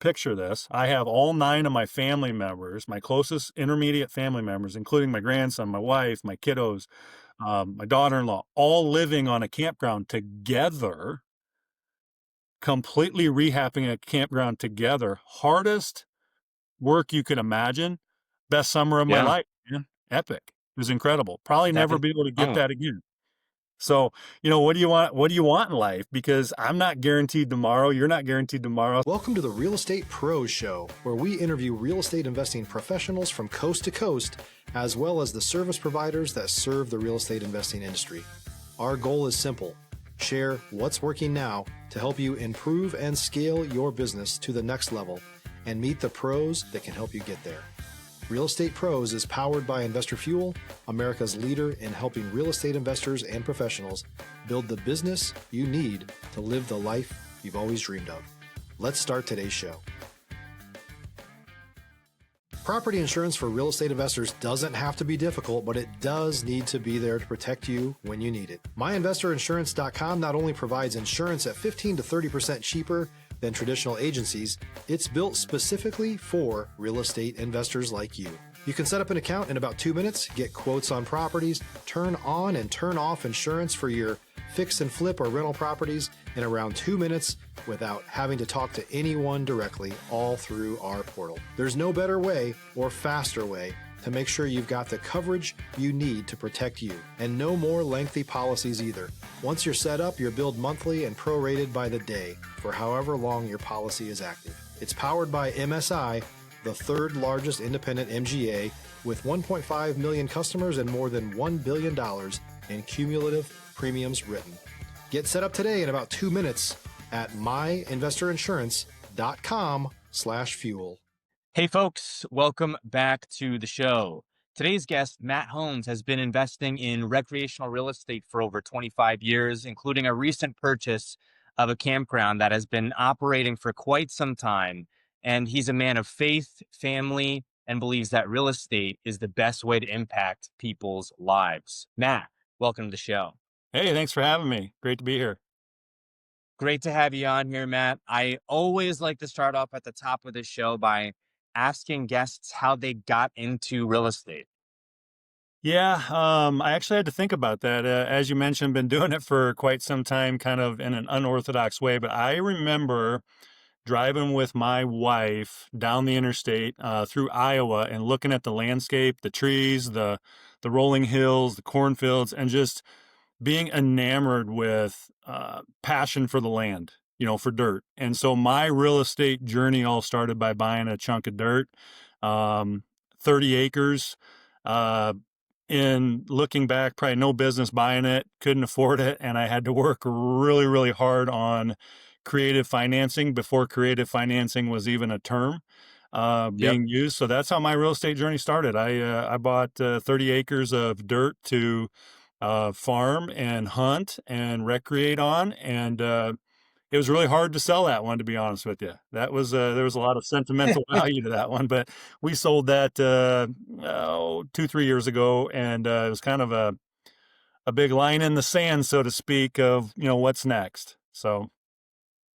picture this. I have all 9 of my family members, my closest intermediate family members, including my grandson, my wife, my kiddos, my daughter-in-law, all living on a campground together, completely rehabbing a campground together. Hardest work you could imagine. Best summer of my Yeah, life, man. Epic. It was incredible. Probably that never is be able to get oh, that again. So, what do you want? What do you want in life? Because I'm not guaranteed tomorrow. You're not guaranteed tomorrow. Welcome to the Real Estate Pros Show, where we interview real estate investing professionals from coast to coast, as well as the service providers that serve the real estate investing industry. Our goal is simple: share what's working now to help you improve and scale your business to the next level and meet the pros that can help you get there. Real Estate Pros is powered by Investor Fuel, America's leader in helping real estate investors and professionals build the business you need to live the life you've always dreamed of. Let's start today's show. Property insurance for real estate investors doesn't have to be difficult, but it does need to be there to protect you when you need it. MyInvestorInsurance.com not only provides insurance at 15 to 30% cheaper than traditional agencies, it's built specifically for real estate investors like you. You can set up an account in about 2 minutes, get quotes on properties, turn on and turn off insurance for your fix and flip or rental properties in around 2 minutes without having to talk to anyone directly, all through our portal. There's no better way or faster way to make sure you've got the coverage you need to protect you, and no more lengthy policies either. Once you're set up, you're billed monthly and prorated by the day for however long your policy is active. It's powered by MSI, the third largest independent MGA, with 1.5 million customers and more than $1 billion in cumulative premiums written. Get set up today in about 2 minutes at myinvestorinsurance.com/fuel. hey folks, welcome back to the show. Today's guest, Matt Holmes, has been investing in recreational real estate for over 25 years, including a recent purchase of a campground that has been operating for quite some time. And he's a man of faith, family, and believes that real estate is the best way to impact people's lives. Matt, welcome to the show. Hey, thanks for having me. Great to be here. Great to have you on here, Matt. I always like to start off at the top of the show by asking guests how they got into real estate. Yeah, I actually had to think about that. As you mentioned, been doing it for quite some time, kind of in an unorthodox way. But I remember driving with my wife down the interstate through Iowa and looking at the landscape, the trees, the rolling hills, the cornfields, and just being enamored with passion for the land, for dirt. And so my real estate journey all started by buying a chunk of dirt, 30 acres. Uh, in looking back, probably no business buying it, couldn't afford it. And I had to work really, really hard on creative financing before creative financing was even a term Yep. being used. So that's how my real estate journey started. I bought 30 acres of dirt to farm and hunt and recreate on. And it was really hard to sell that one, to be honest with you. That was there was a lot of sentimental value to that one, but we sold that 2-3 years ago, and it was kind of a big line in the sand, so to speak, of what's next. So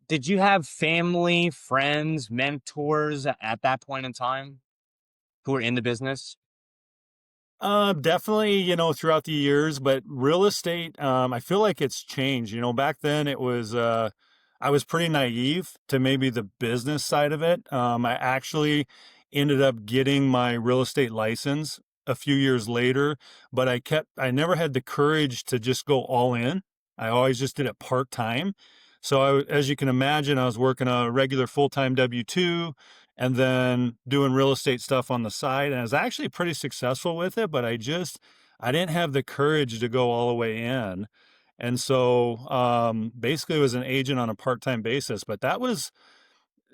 Did you have family, friends, mentors at that point in time who were in the business? definitely, throughout the years, but real estate, I feel like it's changed. Back then it was, I was pretty naive to maybe the business side of it. I actually ended up getting my real estate license a few years later, but I never had the courage to just go all in. I always just did it part time. So as you can imagine, I was working a regular full-time W-2 and then doing real estate stuff on the side. And I was actually pretty successful with it, but I didn't have the courage to go all the way in. And so basically it was an agent on a part-time basis, but that was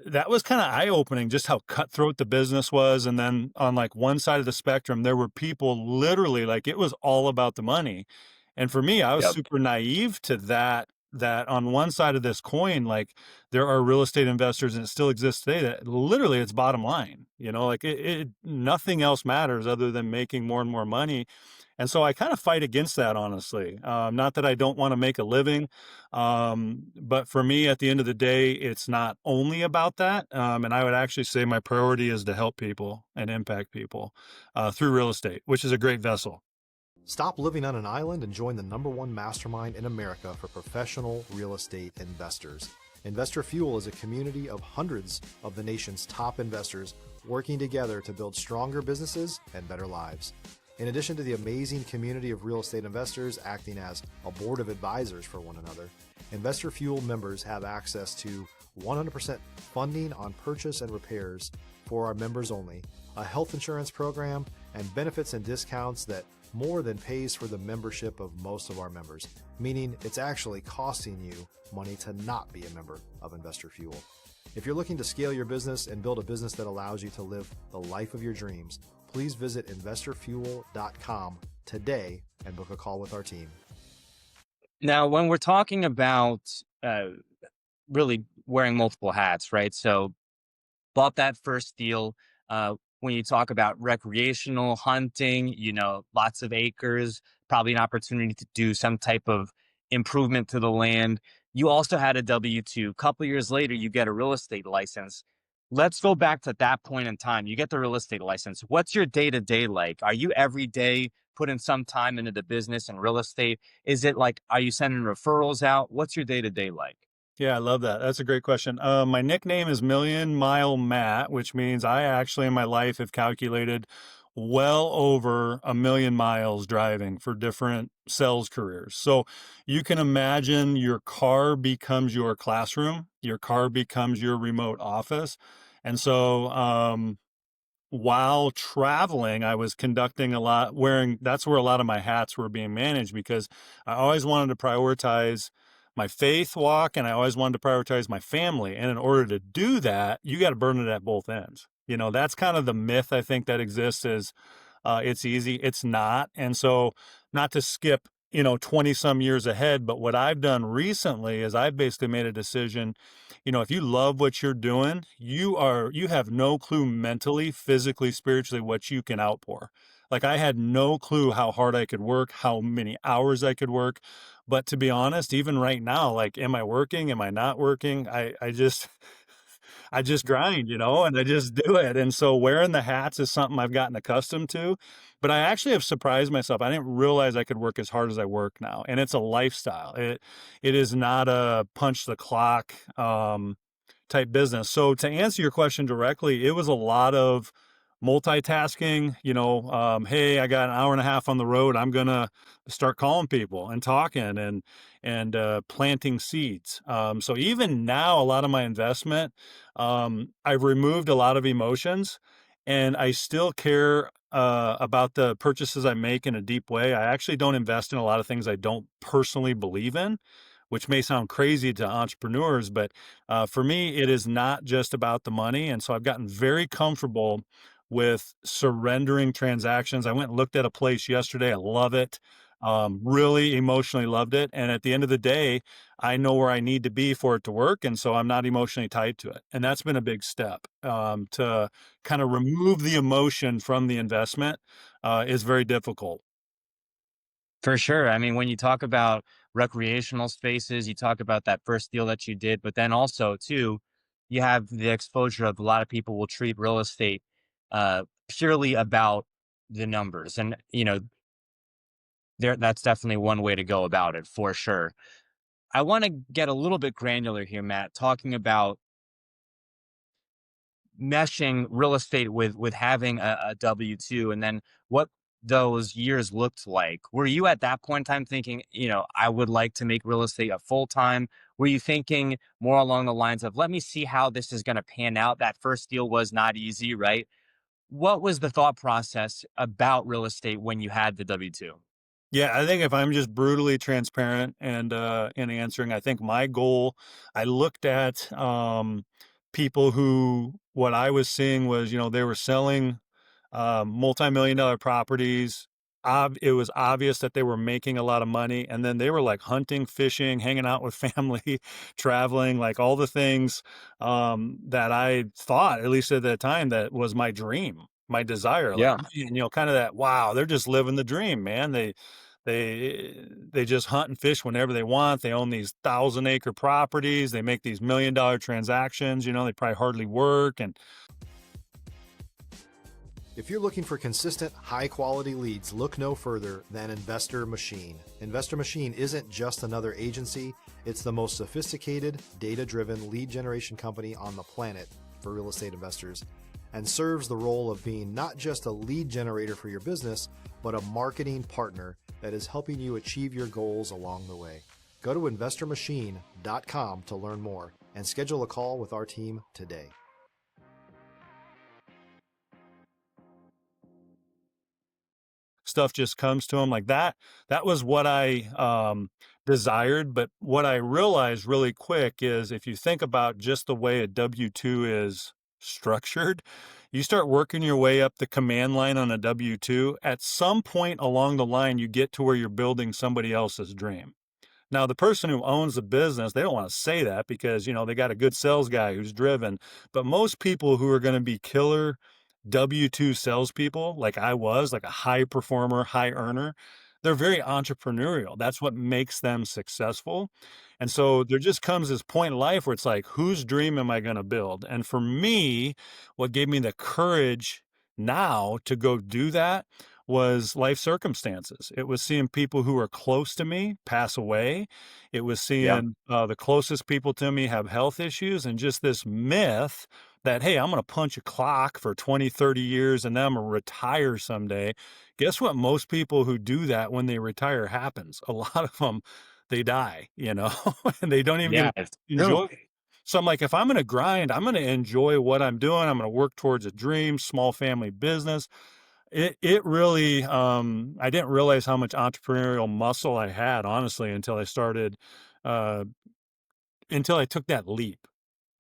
kind of eye-opening, just how cutthroat the business was. And then on like one side of the spectrum, there were people literally like it was all about the money. And for me, I was Yep. super naive to that that on one side of this coin, like there are real estate investors, and it still exists today, that literally it's bottom line, like nothing else matters other than making more and more money. And so I kind of fight against that, honestly. Not that I don't want to make a living, but for me, at the end of the day, it's not only about that. And I would actually say my priority is to help people and impact people through real estate, which is a great vessel. Stop living on an island and join the #1 mastermind in America for professional real estate investors. Investor Fuel is a community of hundreds of the nation's top investors working together to build stronger businesses and better lives. In addition to the amazing community of real estate investors acting as a board of advisors for one another, Investor Fuel members have access to 100% funding on purchase and repairs for our members only, a health insurance program, and benefits and discounts that more than pays for the membership of most of our members, meaning it's actually costing you money to not be a member of Investor Fuel. If you're looking to scale your business and build a business that allows you to live the life of your dreams, please visit investorfuel.com today and book a call with our team. Now, when we're talking about really wearing multiple hats, right? So, bought that first deal. When you talk about recreational hunting, lots of acres, probably an opportunity to do some type of improvement to the land. You also had a W-2. Couple years later, you get a real estate license. Let's go back to that point in time. You get the real estate license. What's your day to day like? Are you every day putting some time into the business and real estate? Is it like, are you sending referrals out? What's your day to day like? Yeah, I love that. That's a great question. My nickname is Million Mile Matt, which means I actually in my life have calculated well over 1 million miles driving for different sales careers. So you can imagine your car becomes your classroom, your car becomes your remote office. And so, while traveling, I was conducting a lot, that's where a lot of my hats were being managed, because I always wanted to prioritize my faith walk, and I always wanted to prioritize my family. And in order to do that, you got to burn it at both ends. That's kind of the myth I think that exists, is it's easy. It's not. And so, not to skip, 20 some years ahead, but what I've done recently is I've basically made a decision. If you love what you're doing, you have no clue mentally, physically, spiritually, what you can outpour. Like, I had no clue how hard I could work, how many hours I could work. But to be honest, even right now, like, am I working? Am I not working? I just, I just grind, and I just do it. And so wearing the hats is something I've gotten accustomed to, but I actually have surprised myself. I didn't realize I could work as hard as I work now. And it's a lifestyle. It is not a punch the clock, type business. So to answer your question directly, it was a lot of multitasking. Hey, I got an hour and a half on the road. I'm gonna start calling people and talking and planting seeds. So even now, a lot of my investment, I've removed a lot of emotions, and I still care about the purchases I make in a deep way. I actually don't invest in a lot of things I don't personally believe in, which may sound crazy to entrepreneurs, but for me, it is not just about the money. And so I've gotten very comfortable with surrendering transactions. I went and looked at a place yesterday. I love it. Really emotionally loved it. And at the end of the day, I know where I need to be for it to work. And so I'm not emotionally tied to it. And that's been a big step, to kind of remove the emotion from the investment, is very difficult. For sure. I mean, when you talk about recreational spaces, you talk about that first deal that you did, but then also too, you have the exposure of a lot of people will treat real estate purely about the numbers. And that's definitely one way to go about it for sure. I want to get a little bit granular here, Matt, talking about meshing real estate with having a W-2, and then what those years looked like. Were you at that point in time thinking, I would like to make real estate a full time? Were you thinking more along the lines of, let me see how this is going to pan out? That first deal was not easy, right? What was the thought process about real estate when you had the W-2? Yeah, I think if I'm just brutally transparent and in answering, I think my goal, I looked at people who, what I was seeing was, they were selling multi-million dollar properties, it was obvious that they were making a lot of money, and then they were like hunting, fishing, hanging out with family, traveling, like all the things that I thought, at least at that time, that was my dream, my desire. Like, Yeah. man, kind of that, wow, they're just living the dream, man. They just hunt and fish whenever they want. They own these 1,000-acre properties. They make these $1 million transactions. They probably hardly work. And If you're looking for consistent, high-quality leads, look no further than Investor Machine. Investor Machine isn't just another agency, it's the most sophisticated, data-driven lead generation company on the planet for real estate investors, and serves the role of being not just a lead generator for your business, but a marketing partner that is helping you achieve your goals along the way. Go to investormachine.com to learn more and schedule a call with our team today. stuff just comes to them like that. That was what I desired. But what I realized really quick is, if you think about just the way a W-2 is structured, you start working your way up the command line on a W-2. At some point along the line, you get to where you're building somebody else's dream. Now, the person who owns the business, they don't want to say that because, they got a good sales guy who's driven. But most people who are going to be killer W-2 salespeople, like I was, like a high performer, high earner, they're very entrepreneurial. That's what makes them successful. And so there just comes this point in life where it's like, whose dream am I going to build? And for me, what gave me the courage now to go do that was life circumstances. It was seeing people who are close to me pass away. It was Yeah. seeing the closest people to me have health issues, and just this myth that, hey, I'm going to punch a clock for 20, 30 years and then I'm going to retire someday. Guess what? Most people who do that when they retire happens. A lot of them, they die, and they don't even get Yeah, to it's true. enjoy it. So I'm like, if I'm going to grind, I'm going to enjoy what I'm doing. I'm going to work towards a dream, small family business. It really, I didn't realize how much entrepreneurial muscle I had, honestly, uh, until I took that leap,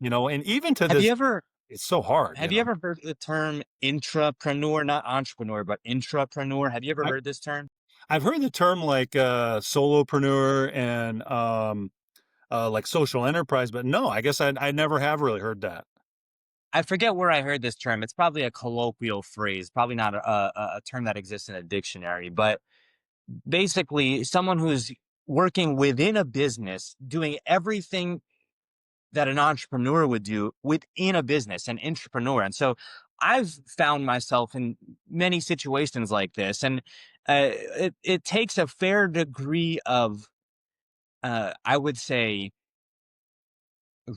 and even to Have you this, ever it's so hard, have you ever heard the term intrapreneur, not entrepreneur, but intrapreneur? Have you ever I, heard this term? I've heard the term like solopreneur and like social enterprise, but no, I guess I never have really heard that. I forget where I heard this term. It's probably a colloquial phrase, probably not a term that exists in a dictionary, but basically someone who's working within a business, doing everything that an entrepreneur would do within a business, an entrepreneur. And so I've found myself in many situations like this, and it takes a fair degree of, I would say,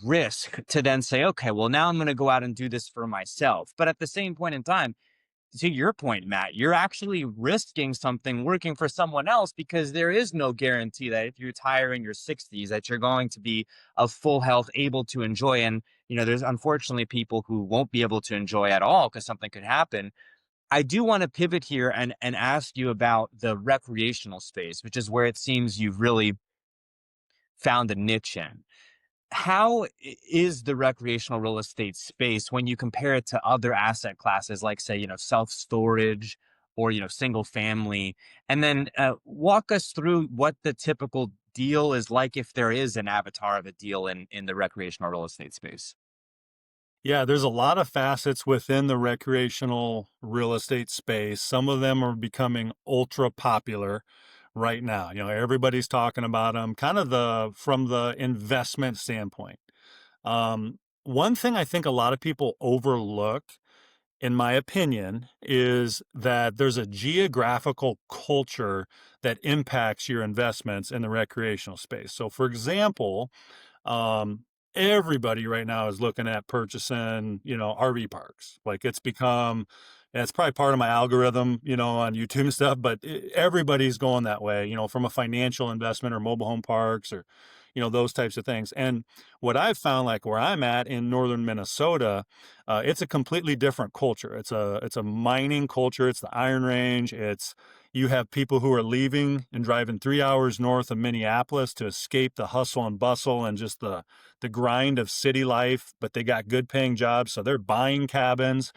risk to then say, okay, well, now I'm going to go out and do this for myself. But at the same point in time, to your point, Matt, you're actually risking something working for someone else, because there is no guarantee that if you retire in your 60s that you're going to be of full health, able to enjoy. And there's unfortunately people who won't be able to enjoy at all because something could happen. I do want to pivot here and ask you about the recreational space, which is where it seems you've really found a niche in. How is the recreational real estate space when you compare it to other asset classes, like, say, self storage or, single family? And then walk us through what the typical deal is like, if there is an avatar of a deal in the recreational real estate space. Yeah, there's a lot of facets within the recreational real estate space. Some of them are becoming ultra popular right now. Everybody's talking about them, kind of from the investment standpoint. One thing I think a lot of people overlook, in my opinion, is that there's a geographical culture that impacts your investments in the recreational space. So, for example, um, everybody right now is looking at purchasing, RV parks. Like, and it's probably part of my algorithm, on YouTube and stuff, but everybody's going that way, from a financial investment or mobile home parks or, those types of things. And what I've found, like where I'm at in northern Minnesota, it's a completely different culture. It's a mining culture. It's the Iron Range. You have people who are leaving and driving 3 hours north of Minneapolis to escape the hustle and bustle and just the grind of city life, but they got good paying jobs. So they're buying cabins,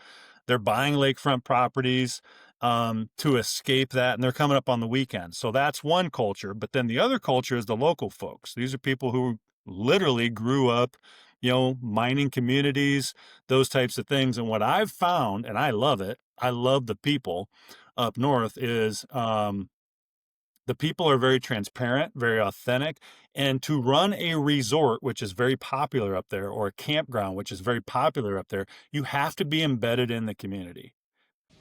they're buying lakefront properties, to escape that. And they're coming up on the weekend. So that's one culture. But then the other culture is the local folks. These are people who literally grew up, mining communities, those types of things. And what I've found, and I love it, I love the people up north, is the people are very transparent, very authentic. And to run a resort, which is very popular up there, or a campground, which is very popular up there, you have to be embedded in the community.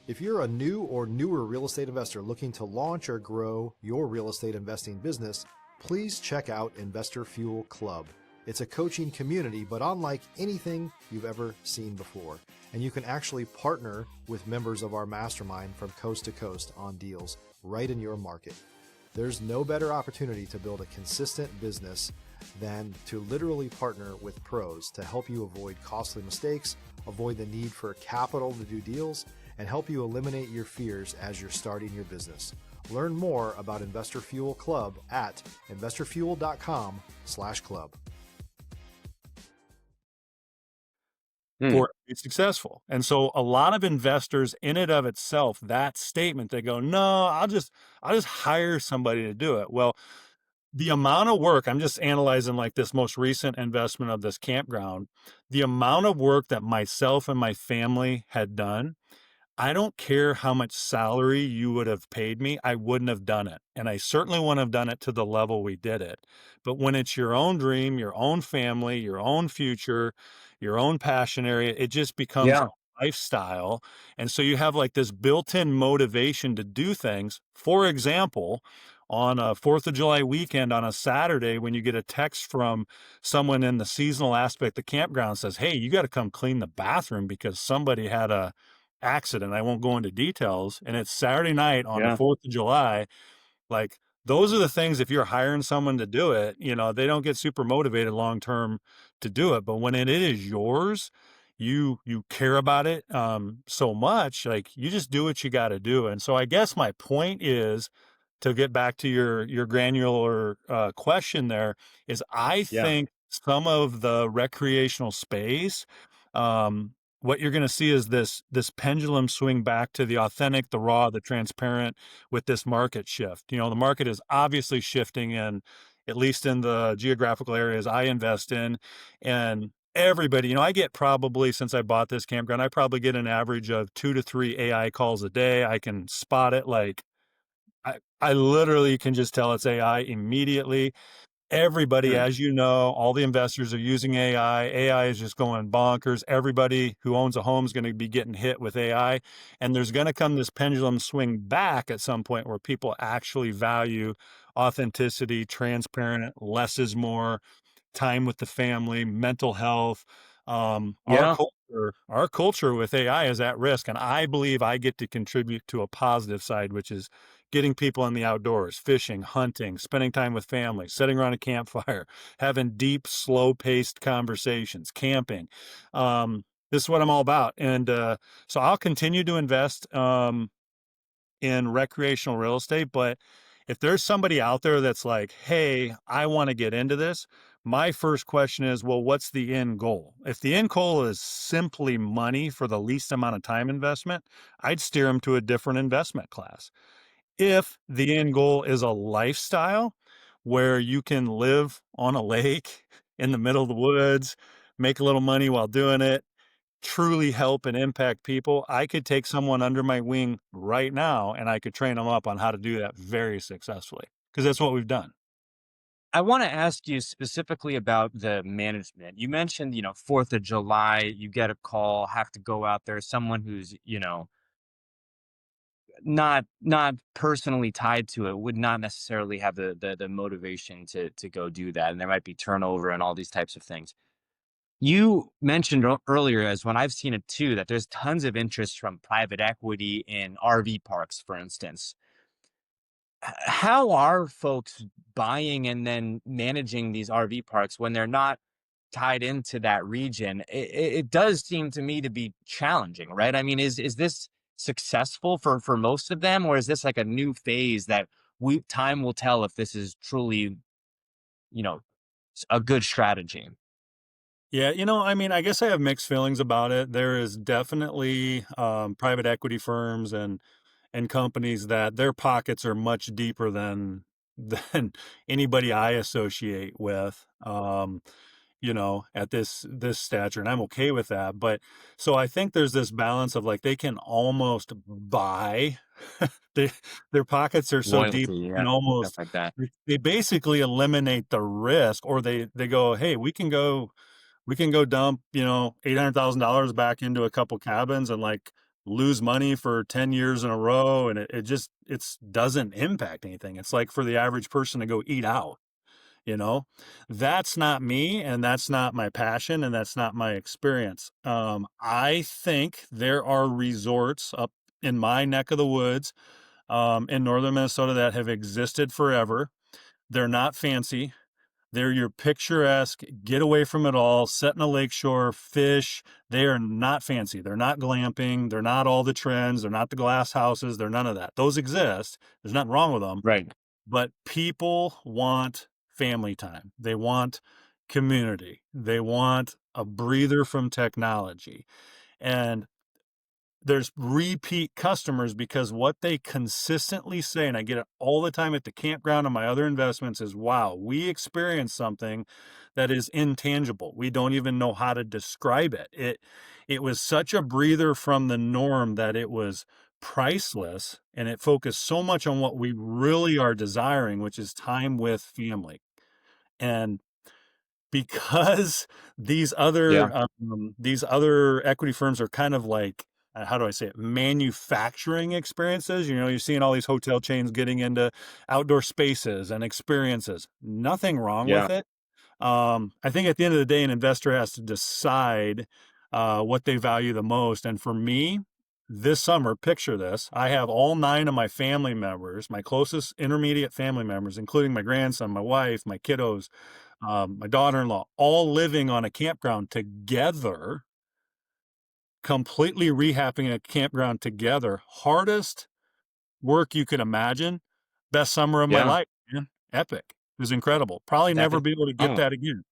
If you're a new or newer real estate investor looking to launch or grow your real estate investing business, please check out Investor Fuel Club. It's a coaching community, but unlike anything you've ever seen before. And you can actually partner with members of our mastermind from coast to coast on deals right in your market. There's no better opportunity to build a consistent business than to literally partner with pros to help you avoid costly mistakes, avoid the need for capital to do deals, and help you eliminate your fears as you're starting your business. Learn more about Investor Fuel Club at investorfuel.com/club. For it to be successful. And so a lot of investors in and of itself, that statement, they go, no, I'll just hire somebody to do it. Well, the amount of work, I'm just analyzing like this most recent investment of this campground, the amount of work that myself and my family had done, I don't care how much salary you would have paid me, I wouldn't have done it. And I certainly wouldn't have done it to the level we did it. But when it's your own dream, your own family, your own future, your own passion area, it just becomes Yeah. a lifestyle. And so you have like this built-in motivation to do things. For example, on a 4th of July weekend on a Saturday, when you get a text from someone in the seasonal aspect, the campground says, hey, you got to come clean the bathroom because somebody had a accident. I won't go into details. And it's Saturday night on the Yeah. 4th of July. Like, those are the things, if you're hiring someone to do it, they don't get super motivated long term to do it. But when it is yours, you care about it so much, like you just do what you got to do. And so I guess my point is, to get back to your granular question there, is I Yeah. think some of the recreational space, what you're going to see is this pendulum swing back to the authentic, the raw, the transparent, with this market shift. The market is obviously shifting in, at least in the geographical areas I invest in. And everybody, I get probably, since I bought this campground, I probably get an average of 2 to 3 AI calls a day. I can spot it. Like, I literally can just tell it's AI immediately. Everybody, Hmm. as you know, all the investors are using AI. AI is just going bonkers. Everybody who owns a home is going to be getting hit with AI. And there's going to come this pendulum swing back at some point where people actually value authenticity, transparent, less is more, time with the family, mental health. Our Yeah. culture with AI is at risk, and I believe I get to contribute to a positive side, which is getting people in the outdoors, fishing, hunting, spending time with family, sitting around a campfire, having deep, slow-paced conversations, camping. This is what I'm all about, and so I'll continue to invest in recreational real estate. But if there's somebody out there that's like, hey, I want to get into this, my first question is, well, what's the end goal? If the end goal is simply money for the least amount of time investment, I'd steer them to a different investment class. If the end goal is a lifestyle where you can live on a lake in the middle of the woods, make a little money while doing it, truly help and impact people, I could take someone under my wing right now and I could train them up on how to do that very successfully, because that's what we've done. I want to ask you specifically about the management. You mentioned, 4th of July, you get a call, have to go out there, someone who's, not personally tied to it would not necessarily have the motivation to go do that. And there might be turnover and all these types of things. You mentioned earlier, as when I've seen it too, that there's tons of interest from private equity in RV parks, for instance. How are folks buying and then managing these RV parks when they're not tied into that region? It does seem to me to be challenging, right? I mean, is this successful for most of them, or is this like a new phase that we time will tell if this is truly, you know, a good strategy? Yeah, I mean, I guess I have mixed feelings about it. There is definitely private equity firms and and companies that their pockets are much deeper than anybody I associate with. At this stature, and I'm okay with that. But so I think there's this balance of like they can almost buy they, their pockets are so deep, Loyalty, and yeah, stuff almost like that. they basically eliminate the risk, or they go, hey, we can go dump, $800,000 back into a couple cabins and like lose money for 10 years in a row. And it's doesn't impact anything. It's like for the average person to go eat out, you know, that's not me, and that's not my passion, and that's not my experience. I think there are resorts up in my neck of the woods, in northern Minnesota that have existed forever. They're not fancy. They're your picturesque, get away from it all, sit in a lakeshore, fish. They are not fancy. They're not glamping. They're not all the trends. They're not the glass houses. They're none of that. Those exist. There's nothing wrong with them. Right. But people want family time. They want community. They want a breather from technology. And there's repeat customers because what they consistently say, and I get it all the time at the campground and my other investments, is wow, we experienced something that is intangible. We don't even know how to describe it. It was such a breather from the norm that it was priceless, and it focused so much on what we really are desiring, which is time with family. And because Yeah. these other equity firms are kind of like, how do I say it, manufacturing experiences. You're seeing all these hotel chains getting into outdoor spaces and experiences. Nothing wrong Yeah. with it. I think at the end of the day, an investor has to decide what they value the most. And for me, this summer, picture this: I have all 9 of my family members, my closest intermediate family members, including my grandson, my wife, my kiddos, my daughter-in-law, all living on a campground together, completely rehabbing a campground together. Hardest work you could imagine. Best summer of my Yeah. life, man. Epic. It was incredible. Probably That never is, be able to get oh, that again.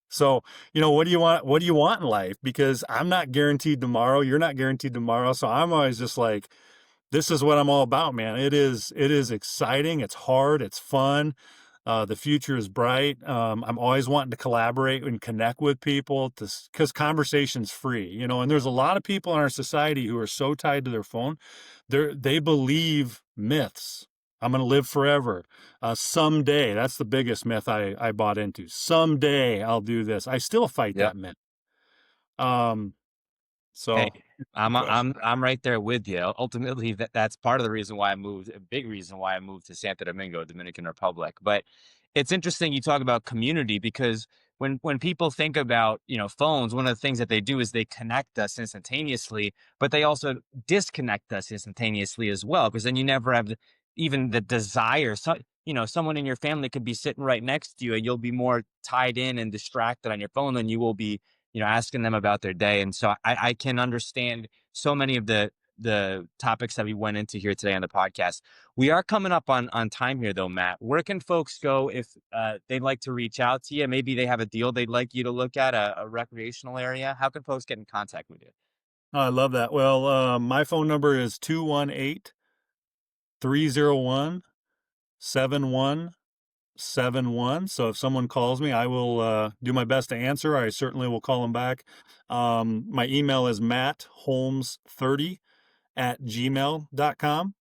So, what do you want? What do you want in life? Because I'm not guaranteed tomorrow. You're not guaranteed tomorrow. So I'm always just like, this is what I'm all about, man. It is exciting. It's hard. It's fun. The future is bright. I'm always wanting to collaborate and connect with people because conversation's free, and there's a lot of people in our society who are so tied to their phone. They believe myths. I'm going to live forever. Someday, that's the biggest myth I bought into. Someday I'll do this. I still fight yeah. that myth. Um, Hey, so I'm good question. I'm right there with you. Ultimately, that's part of the reason why I moved. A big reason why I moved to Santo Domingo, Dominican Republic. But it's interesting you talk about community because when people think about phones, one of the things that they do is they connect us instantaneously, but they also disconnect us instantaneously as well. Because then you never have even the desire. So someone in your family could be sitting right next to you, and you'll be more tied in and distracted on your phone than you will be asking them about their day. And so I can understand so many of the topics that we went into here today on the podcast. We are coming up on time here though, Matt. Where can folks go if they'd like to reach out to you? Maybe they have a deal they'd like you to look at, a recreational area. How can folks get in contact with you? I love that. Well, my phone number is 218-301-7171. So if someone calls me, I will do my best to answer. I certainly will call them back. My email is mattholmes30@gmail.com.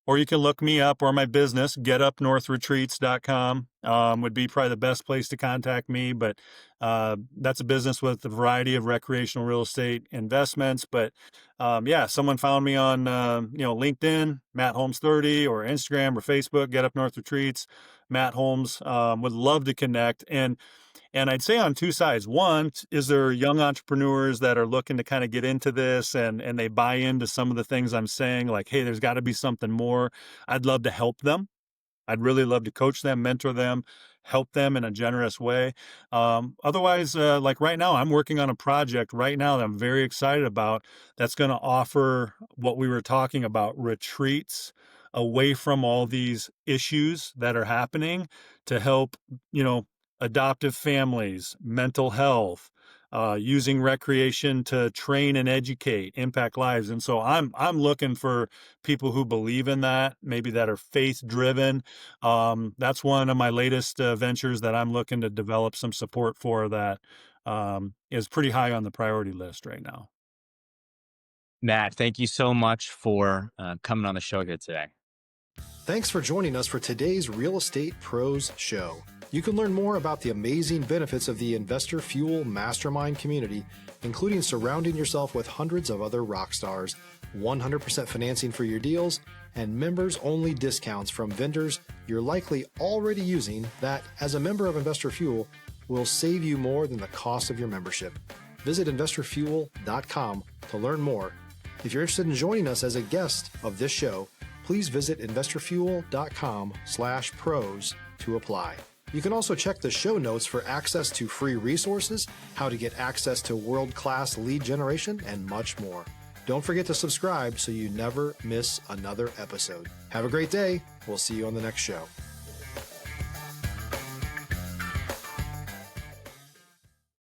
Or you can look me up, or my business, getupnorthretreats.com, would be probably the best place to contact me. But that's a business with a variety of recreational real estate investments. But yeah, someone found me on LinkedIn, Matt Holmes 30, or Instagram or Facebook, Get Up North Retreats, Matt Holmes. Would love to connect. And I'd say on two sides. One, is there young entrepreneurs that are looking to kind of get into this and they buy into some of the things I'm saying, like, hey, there's got to be something more. I'd love to help them. I'd really love to coach them, mentor them, help them in a generous way. Otherwise, like right now, I'm working on a project right now that I'm very excited about that's going to offer what we were talking about, retreats away from all these issues that are happening to help, you know, adoptive families, mental health, using recreation to train and educate, impact lives. And so I'm looking for people who believe in that, maybe that are faith driven. That's one of my latest ventures that I'm looking to develop some support for, that is pretty high on the priority list right now. Matt, thank you so much for coming on the show here today. Thanks for joining us for today's Real Estate Pros Show. You can learn more about the amazing benefits of the Investor Fuel Mastermind community, including surrounding yourself with hundreds of other rock stars, 100% financing for your deals, and members-only discounts from vendors you're likely already using that, as a member of Investor Fuel, will save you more than the cost of your membership. Visit investorfuel.com to learn more. If you're interested in joining us as a guest of this show, please visit investorfuel.com/pros to apply. You can also check the show notes for access to free resources, how to get access to world-class lead generation, and much more. Don't forget to subscribe so you never miss another episode. Have a great day. We'll see you on the next show.